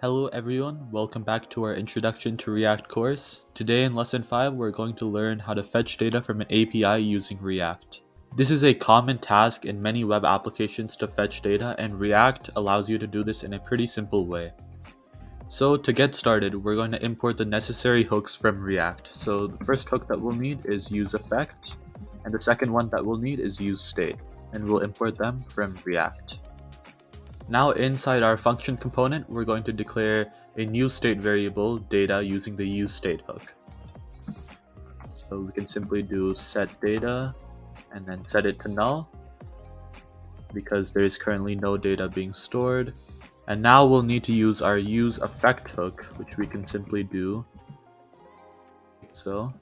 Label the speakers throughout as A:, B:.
A: Hello everyone, welcome back to our Introduction to React course. Today in Lesson 5, we're going to learn how to fetch data from an API using React. This is a common task in many web applications to fetch data, and React allows you to do this in a pretty simple way. So to get started, we're going to import the necessary hooks from React. So the first hook that we'll need is useEffect, and the second one that we'll need is useState, and we'll import them from React. Now inside our function component, we're going to declare a new state variable data using the useState hook. So we can simply do setData and then set it to null because there is currently no data being stored. And now we'll need to use our useEffect hook, which we can simply do like so.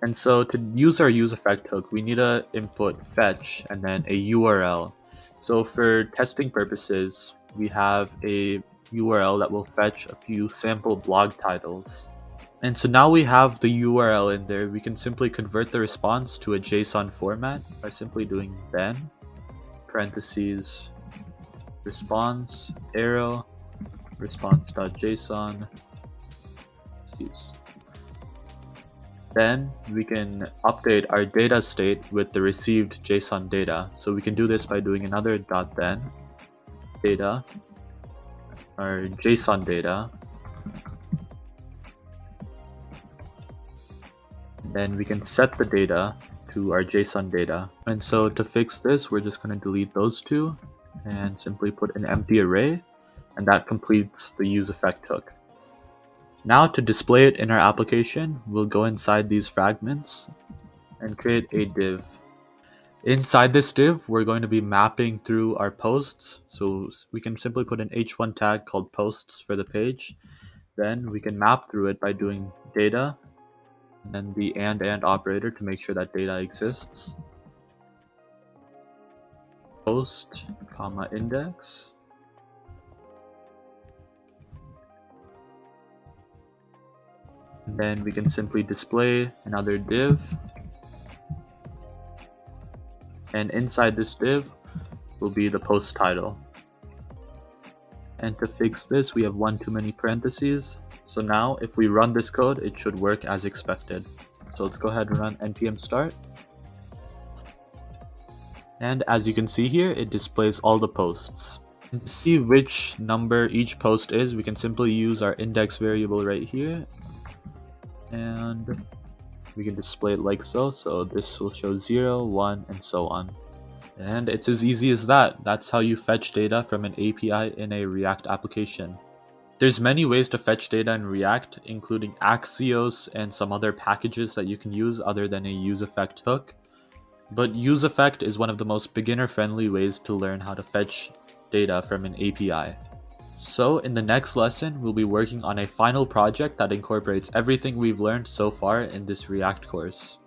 A: And so to use our useEffect hook, we need to input fetch and then a URL. So for testing purposes, we have a URL that will fetch a few sample blog titles. And so now we have the URL in there, we can simply convert the response to a JSON format by simply doing then parentheses response arrow response.json. Then we can update our data state with the received JSON data. So we can do this by doing another .then data, our JSON data. Then we can set the data to our JSON data. And so to fix this, we're just going to delete those two and simply put an empty array, and that completes the useEffect hook. Now to display it in our application, we'll go inside these fragments and create a div. Inside this div, we're going to be mapping through our posts. So we can simply put an h1 tag called posts for the page. Then we can map through it by doing data, and then the and operator to make sure that data exists. Post, comma, index. And then we can simply display another div. And inside this div will be the post title. And to fix this, we have one too many parentheses. So now if we run this code, it should work as expected. So let's go ahead and run npm start. And as you can see here, it displays all the posts. And to see which number each post is, we can simply use our index variable right here. And we can display it like so. So this will show 0, 1, and so on. And it's as easy as that. That's how you fetch data from an API in a React application. There's many ways to fetch data in React, including Axios and some other packages that you can use other than a useEffect hook. But useEffect is one of the most beginner-friendly ways to learn how to fetch data from an API. So in the next lesson, we'll be working on a final project that incorporates everything we've learned so far in this React course.